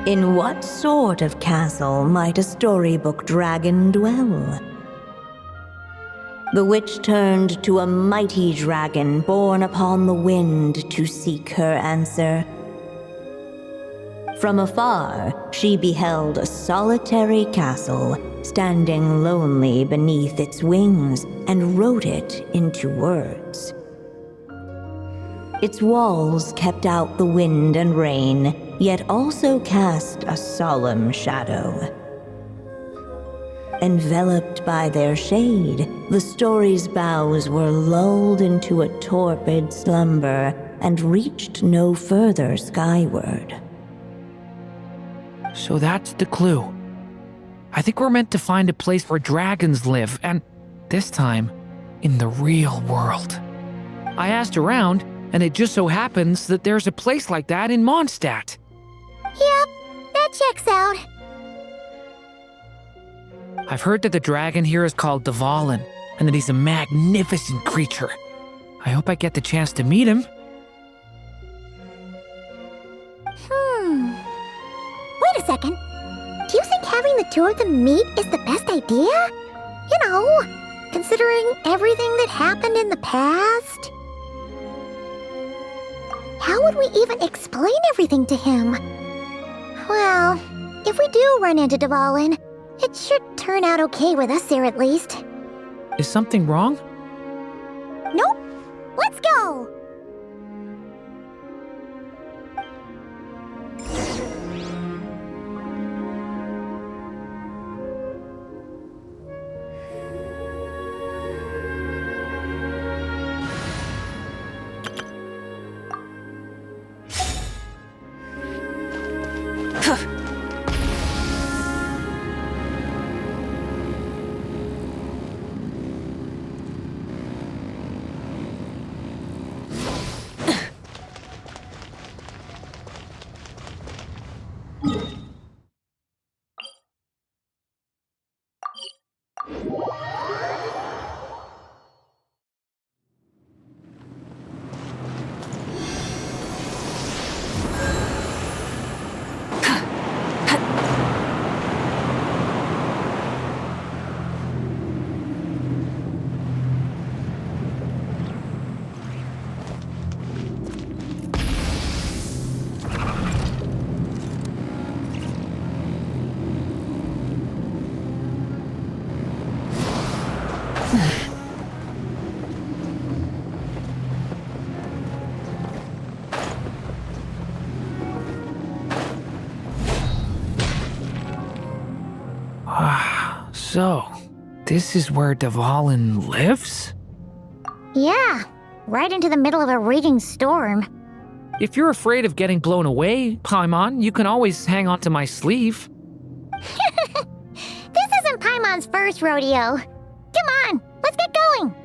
In what sort of castle might a storybook dragon dwell? The witch turned to a mighty dragon born upon the wind to seek her answer. From afar, she beheld a solitary castle, standing lonely beneath its wings, and wrote it into words. Its walls kept out the wind and rain, yet also cast a solemn shadow. Enveloped by their shade, the story's boughs were lulled into a torpid slumber and reached no further skyward. So that's the clue. I think we're meant to find a place where dragons live, and this time, in the real world. I asked around, and it just so happens that there's a place like that in Mondstadt. Yep, that checks out. I've heard that the dragon here is called Dvalin, and that he's a magnificent creature. I hope I get the chance to meet him. Wait a second. Do you think having the two of them meet is the best idea? You know, considering everything that happened in the past? How would we even explain everything to him? Well, if we do run into Dvalin, it should turn out okay with us there at least. Is something wrong? Nope. Let's go! So, this is where Dvalin lives? Yeah, right into the middle of a raging storm. If you're afraid of getting blown away, Paimon, you can always hang onto my sleeve. This isn't Paimon's first rodeo. Come on, let's get going.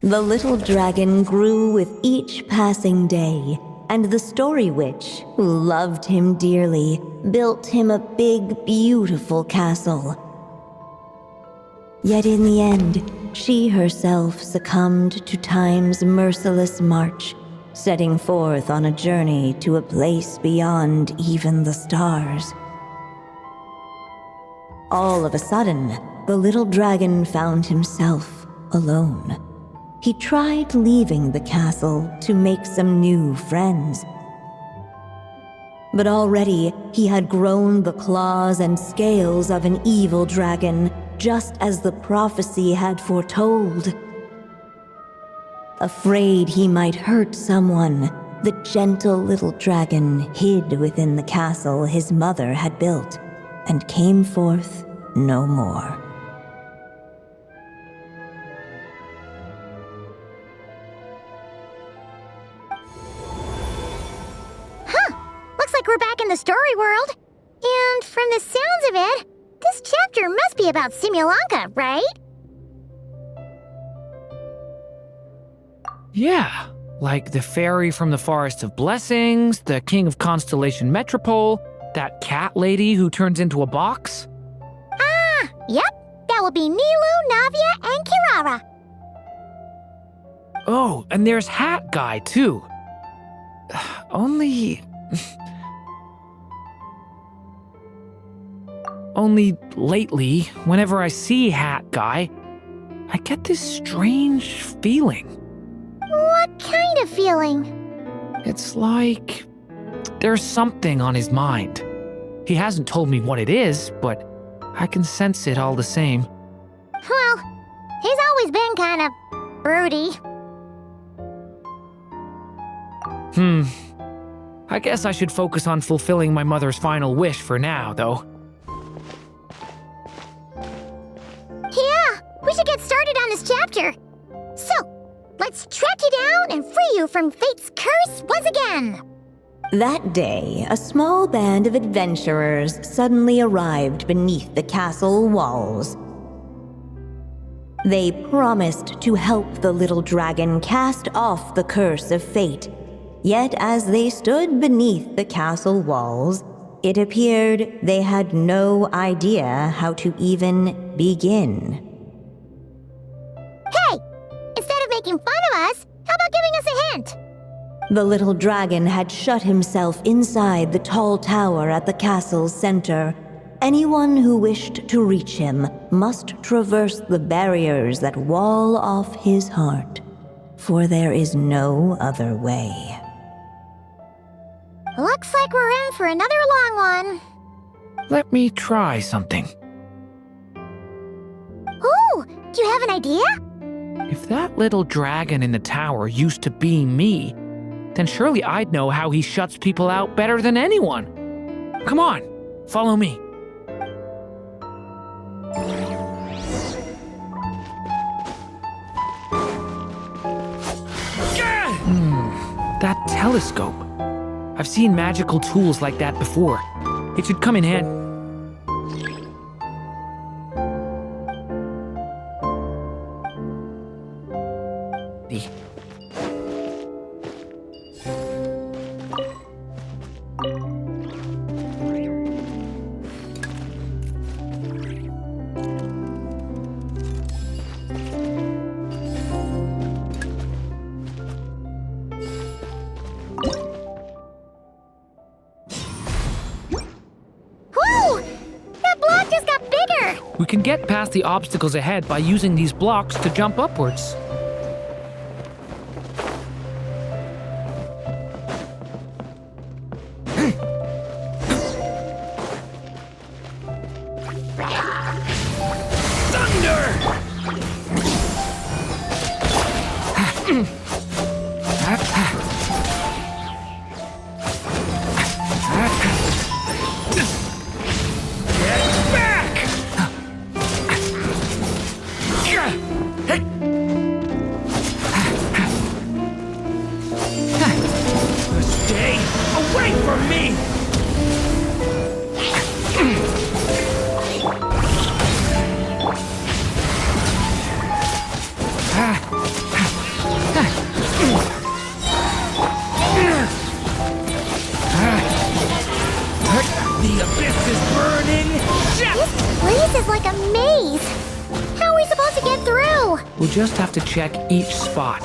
The little dragon grew with each passing day, and the story witch, who loved him dearly, built him a big, beautiful castle. Yet in the end, she herself succumbed to time's merciless march, setting forth on a journey to a place beyond even the stars. All of a sudden, the little dragon found himself alone. He tried leaving the castle to make some new friends. But already he had grown the claws and scales of an evil dragon, just as the prophecy had foretold. Afraid he might hurt someone, the gentle little dragon hid within the castle his mother had built, and came forth no more. We're back in the story world. And from the sounds of it, this chapter must be about Simulanka, right? Yeah, Like the fairy from the Forest of Blessings, the king of Constellation Metropole, that cat lady who turns into a box. Ah, yep. That will be Nilu, Navia, and Kirara. Oh, and there's Hat Guy, too. Only lately, whenever I see Hat Guy, I get this strange feeling. What kind of feeling? It's like there's something on his mind. He hasn't told me what it is, but I can sense it all the same. Well, he's always been kind of broody. I guess I should focus on fulfilling my mother's final wish for now, though. Yeah, we should get started on this chapter. So, let's track you down and free you from fate's curse once again. That day, a small band of adventurers suddenly arrived beneath the castle walls. They promised to help the little dragon cast off the curse of fate. Yet as they stood beneath the castle walls, it appeared they had no idea how to even begin. Hey, instead of making fun of us, how about giving us a hint? The little dragon had shut himself inside the tall tower at the castle's center. Anyone who wished to reach him must traverse the barriers that wall off his heart, for there is no other way. Looks like we're in for another long one. Let me try something. Ooh, do you have an idea? If that little dragon in the tower used to be me, then surely I'd know how he shuts people out better than anyone. Come on, follow me. That telescope. I've seen magical tools like that before. It should come in handy. We can get past the obstacles ahead by using these blocks to jump upwards. The abyss is burning! This place is like a maze. How are we supposed to get through? We'll just have to check each spot.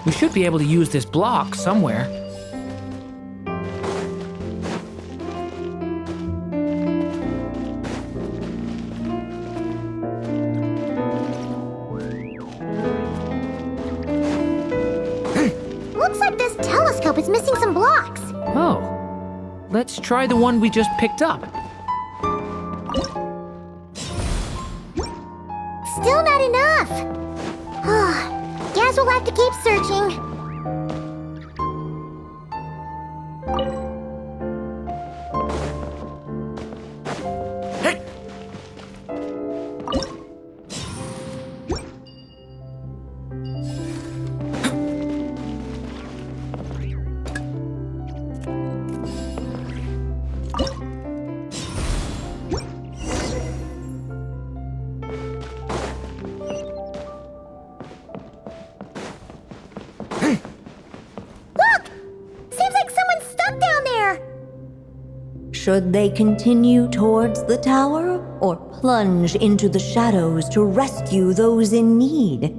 We should be able to use this block somewhere. Looks like this telescope is missing some blocks. Oh. Let's try the one we just picked up. Still not enough. Guess we'll have to keep searching. Should they continue towards the tower or plunge into the shadows to rescue those in need?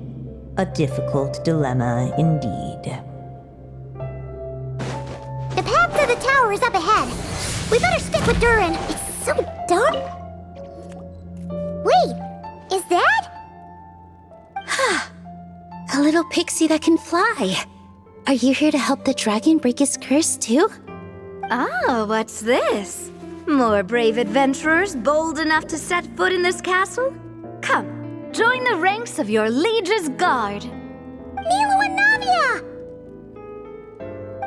A difficult dilemma indeed. The path to the tower is up ahead. We better stick with Durin. It's so dark. Wait, is that? A little pixie that can fly. Are you here to help the dragon break his curse too? Oh, what's this? More brave adventurers bold enough to set foot in this castle? Come, join the ranks of your liege's guard. Nilu and Navia!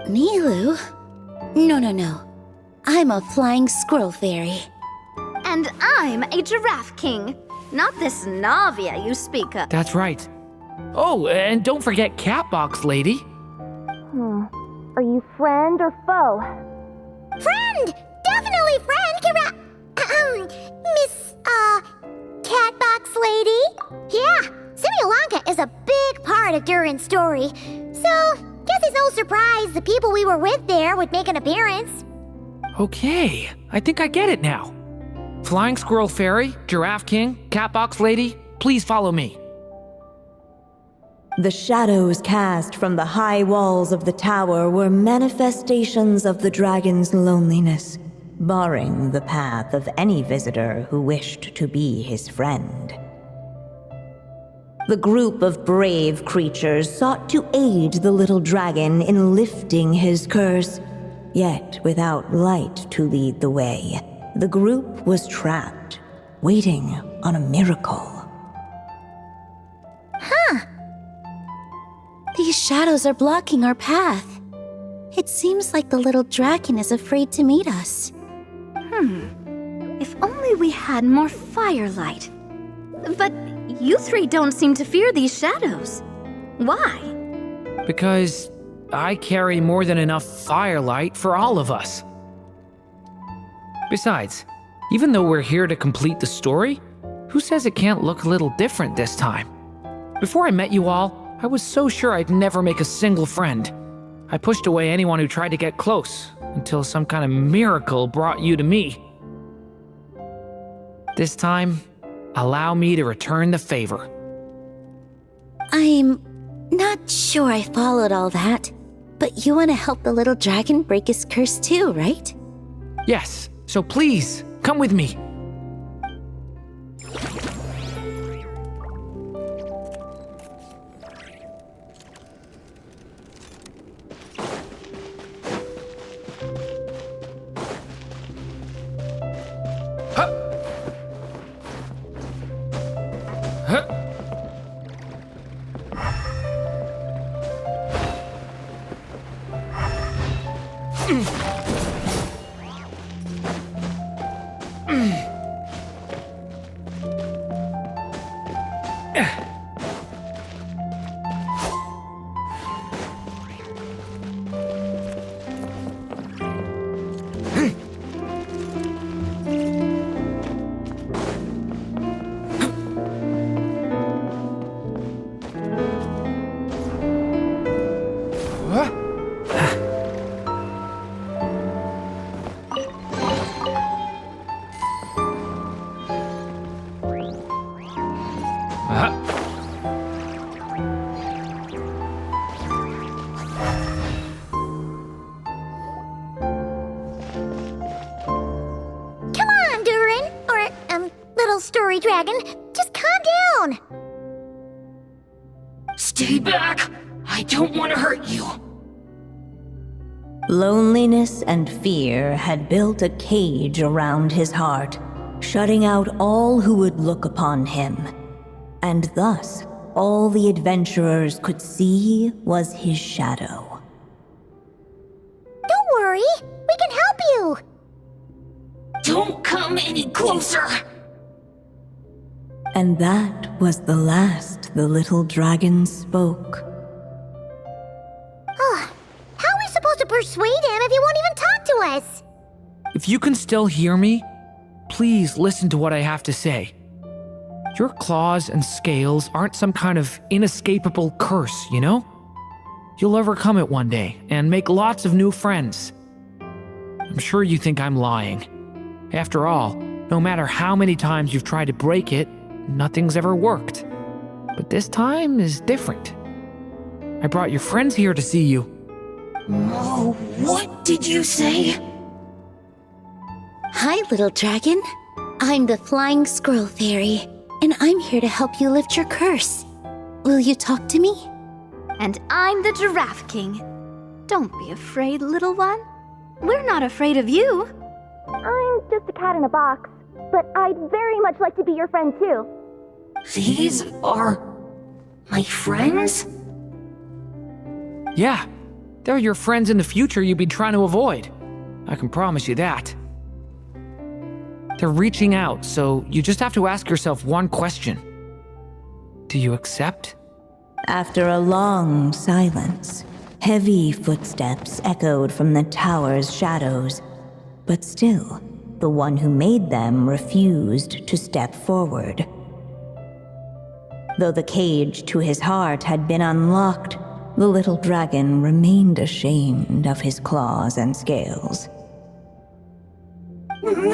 Nilu? No. I'm a flying squirrel fairy. And I'm a giraffe king. Not this Navia you speak of. That's right. Oh, and don't forget Catbox Lady. Are you friend or foe? Friend! Definitely friend, Miss, Catbox Lady? Yeah, Simulonka is a big part of Durin's story. So, guess it's no surprise the people we were with there would make an appearance. Okay, I think I get it now. Flying Squirrel Fairy, Giraffe King, Catbox Lady, please follow me. The shadows cast from the high walls of the tower were manifestations of the dragon's loneliness, barring the path of any visitor who wished to be his friend. The group of brave creatures sought to aid the little dragon in lifting his curse, yet without light to lead the way, the group was trapped, waiting on a miracle. These shadows are blocking our path. It seems like the little dragon is afraid to meet us. If only we had more firelight. But you three don't seem to fear these shadows. Why? Because I carry more than enough firelight for all of us. Besides, even though we're here to complete the story, who says it can't look a little different this time? Before I met you all, I was so sure I'd never make a single friend. I pushed away anyone who tried to get close, until some kind of miracle brought you to me. This time, allow me to return the favor. I'm not sure I followed all that, but you want to help the little dragon break his curse too, right? Yes, so please, come with me. Story Dragon, just calm down. Stay back! I don't want to hurt you. Loneliness and fear had built a cage around his heart, shutting out all who would look upon him. And thus, all the adventurers could see was his shadow. Don't worry, we can help you! Don't come any closer! And that was the last the little dragon spoke. How are we supposed to persuade him if he won't even talk to us? If you can still hear me, please listen to what I have to say. Your claws and scales aren't some kind of inescapable curse, you know? You'll overcome it one day and make lots of new friends. I'm sure you think I'm lying. After all, no matter how many times you've tried to break it, nothing's ever worked. But this time is different. I brought your friends here to see you. Oh, what did you say? Hi, little dragon. I'm the Flying Squirrel Fairy, and I'm here to help you lift your curse. Will you talk to me? And I'm the Giraffe King. Don't be afraid, little one. We're not afraid of you. I'm just a cat in a box, but I'd very much like to be your friend too. These are my friends? Yeah, they're your friends in the future you've been trying to avoid. I can promise you that. They're reaching out, so you just have to ask yourself one question. Do you accept? After a long silence, heavy footsteps echoed from the tower's shadows, but still, the one who made them refused to step forward. Though the cage to his heart had been unlocked, the little dragon remained ashamed of his claws and scales.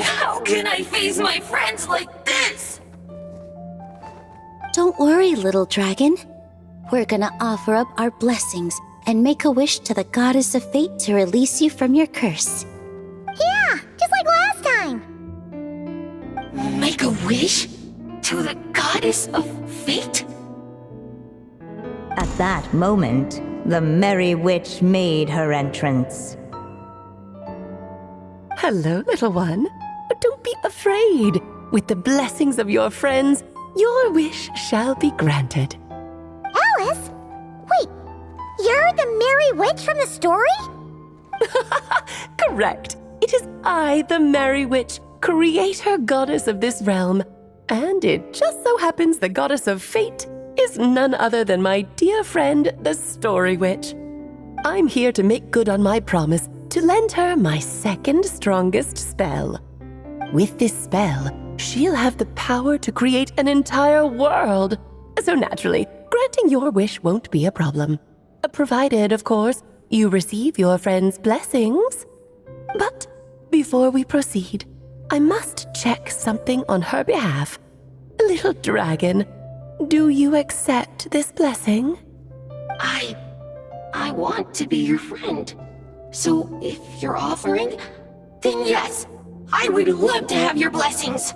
How can I face my friends like this? Don't worry, little dragon. We're gonna offer up our blessings and make a wish to the goddess of fate to release you from your curse. Yeah, just like last time. Make a wish? To the goddess of fate? At that moment, the merry witch made her entrance. Hello, little one. Don't be afraid. With the blessings of your friends, your wish shall be granted. Alice? Wait, you're the Merry Witch from the story? Correct. It is I, the Merry Witch, creator goddess of this realm. And it just so happens the goddess of fate is none other than my dear friend, the Story Witch. I'm here to make good on my promise to lend her my second strongest spell. With this spell, she'll have the power to create an entire world. So naturally, granting your wish won't be a problem. Provided, of course, you receive your friend's blessings. But before we proceed, I must check something on her behalf. Little dragon, do you accept this blessing? I want to be your friend. So if you're offering, then yes, I would love to have your blessings.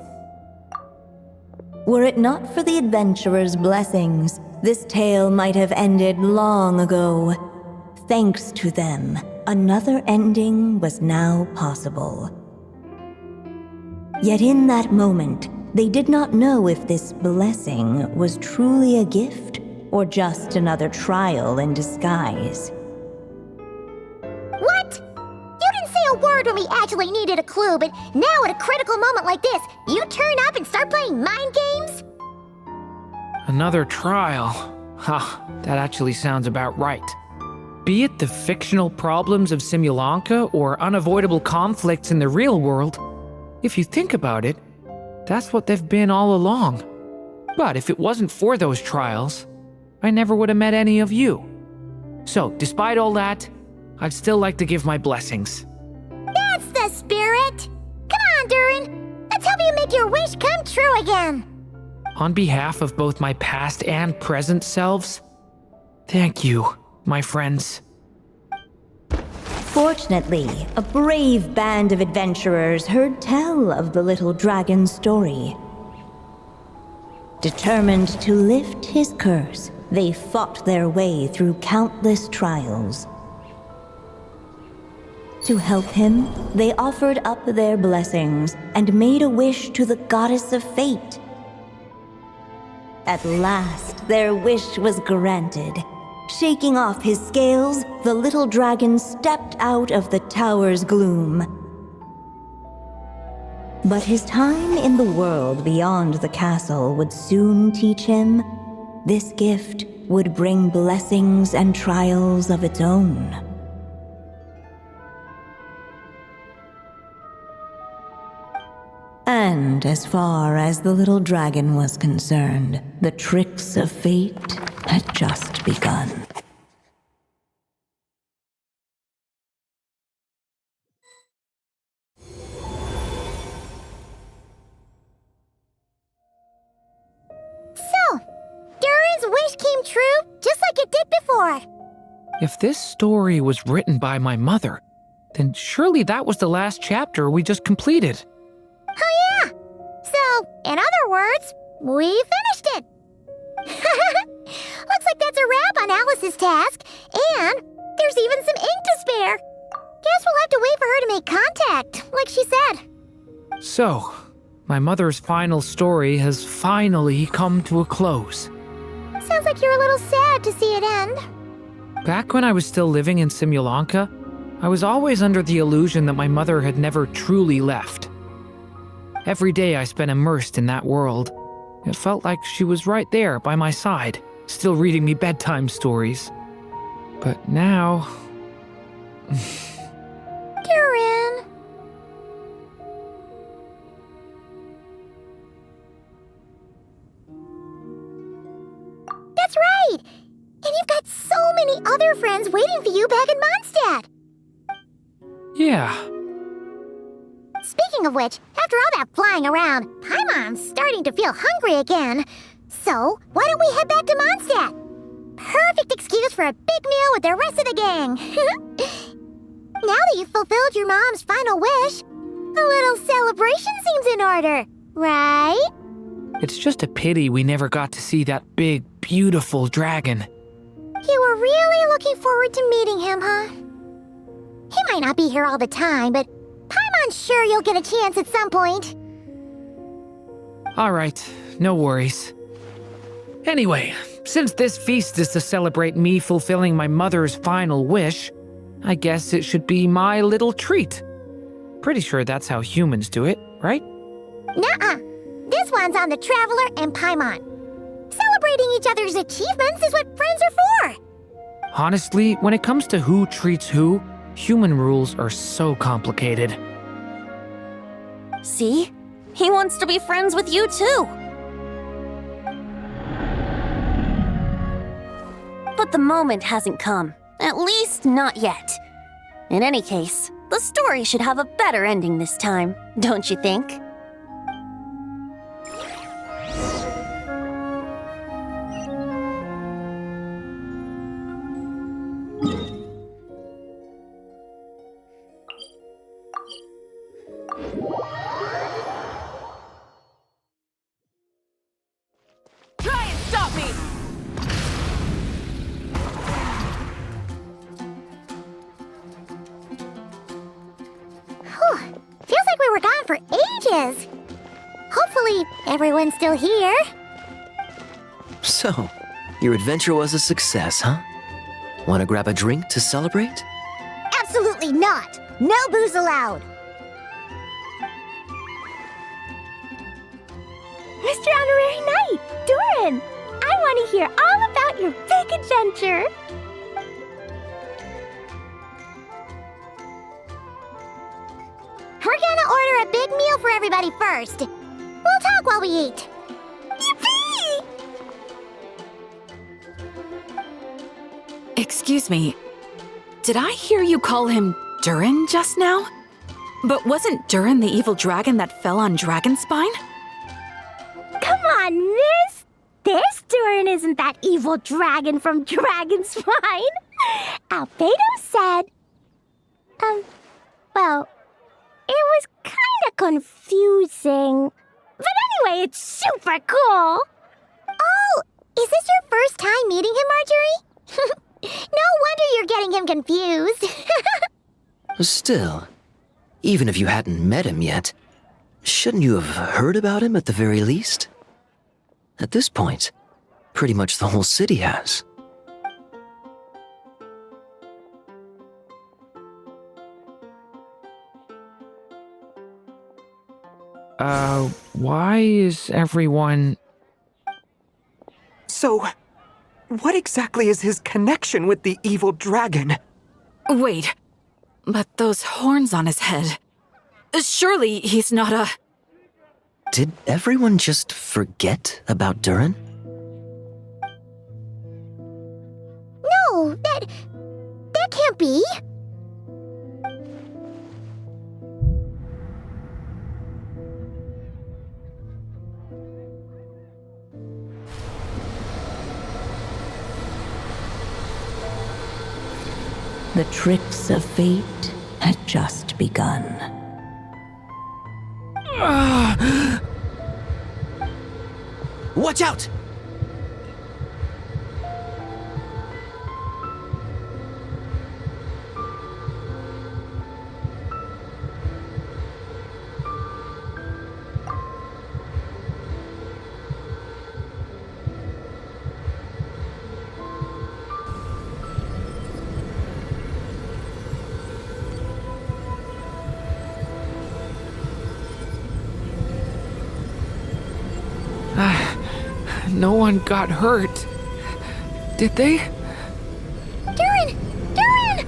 Were it not for the adventurer's blessings, this tale might have ended long ago. Thanks to them, another ending was now possible. Yet in that moment, they did not know if this blessing was truly a gift or just another trial in disguise. What? You didn't say a word when we actually needed a clue, but now at a critical moment like this, you turn up and start playing mind games? Another trial. That actually sounds about right. Be it the fictional problems of Simulanka or unavoidable conflicts in the real world, if you think about it, that's what they've been all along. But if it wasn't for those trials, I never would have met any of you. So, despite all that, I'd still like to give my blessings. That's the spirit! Come on, Durin! Let's help you make your wish come true again! On behalf of both my past and present selves, thank you, my friends. Fortunately, a brave band of adventurers heard tell of the little dragon's story. Determined to lift his curse, they fought their way through countless trials. To help him, they offered up their blessings and made a wish to the goddess of fate. At last, their wish was granted. Shaking off his scales, the little dragon stepped out of the tower's gloom. But his time in the world beyond the castle would soon teach him this gift would bring blessings and trials of its own. And as far as the little dragon was concerned, the tricks of fate had just begun. So, Durin's wish came true just like it did before. If this story was written by my mother, then surely that was the last chapter we just completed. Oh yeah! So, in other words, we finished it! Looks like that's a wrap on Alice's task, and there's even some ink to spare. Guess we'll have to wait for her to make contact, like she said. So, my mother's final story has finally come to a close. Sounds like you're a little sad to see it end. Back when I was still living in Simulanka, I was always under the illusion that my mother had never truly left. Every day I spent immersed in that world. It felt like she was right there by my side, still reading me bedtime stories. But now... Durin. That's right! And you've got so many other friends waiting for you back in Mondstadt! Yeah. Speaking of which, after all that flying around, Paimon's starting to feel hungry again. So, why don't we head back to Mondstadt? Perfect excuse for a big meal with the rest of the gang. Now that you've fulfilled your mom's final wish, a little celebration seems in order, right? It's just a pity we never got to see that big, beautiful dragon. You were really looking forward to meeting him, huh? He might not be here all the time, but Paimon's sure you'll get a chance at some point. All right, no worries. Anyway, since this feast is to celebrate me fulfilling my mother's final wish, I guess it should be my little treat. Pretty sure that's how humans do it, right? Nuh-uh. This one's on the Traveler and Paimon. Celebrating each other's achievements is what friends are for. Honestly, when it comes to who treats who, human rules are so complicated. See? He wants to be friends with you too. But the moment hasn't come. At least not yet. In any case, the story should have a better ending this time, don't you think? Try and stop me! Whew. Feels like we were gone for ages. Hopefully, everyone's still here. So, your adventure was a success, huh? Want to grab a drink to celebrate? Absolutely not. No booze allowed. Mr. Honorary Knight, Durin, I want to hear all about your big adventure. We're gonna order a big meal for everybody first. We'll talk while we eat. Yippee! Excuse me, did I hear you call him Durin just now? But wasn't Durin the evil dragon that fell on Dragonspine? Come on, miss. This Durin isn't that evil dragon from Dragonspine. Albedo said... well, it was kinda confusing. But anyway, it's super cool. Oh, is this your first time meeting him, Marjorie? No wonder you're getting him confused. Still, even if you hadn't met him yet, shouldn't you have heard about him at the very least? At this point, pretty much the whole city has. Why is everyone... So, what exactly is his connection with the evil dragon? Wait, but those horns on his head. Surely he's not a... Did everyone just forget about Durin? No, that can't be. The tricks of fate had just begun. Watch out! No one got hurt. Did they? Durin! Durin!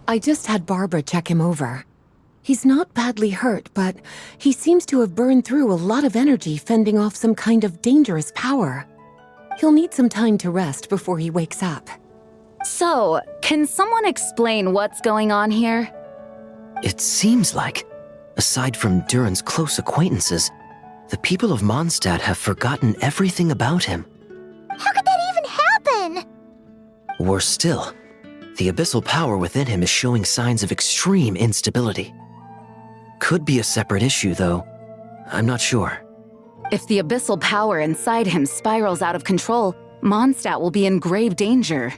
I just had Barbara check him over. He's not badly hurt, but he seems to have burned through a lot of energy fending off some kind of dangerous power. He'll need some time to rest before he wakes up. So, can someone explain what's going on here? It seems like, aside from Durin's close acquaintances, the people of Mondstadt have forgotten everything about him. How could that even happen? Worse still, the abyssal power within him is showing signs of extreme instability. Could be a separate issue, though. I'm not sure. If the abyssal power inside him spirals out of control, Mondstadt will be in grave danger.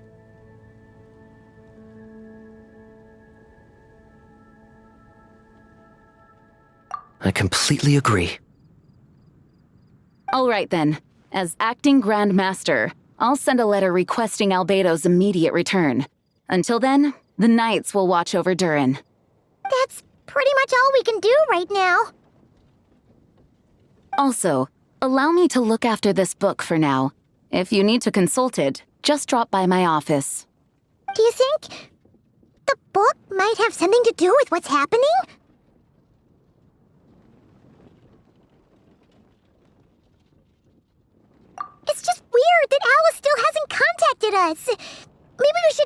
I completely agree. All right then. As acting Grand Master, I'll send a letter requesting Albedo's immediate return. Until then, the Knights will watch over Durin. That's pretty much all we can do right now. Also, allow me to look after this book for now. If you need to consult it, just drop by my office. Do you think the book might have something to do with what's happening? It's just weird that Alice still hasn't contacted us. Maybe we should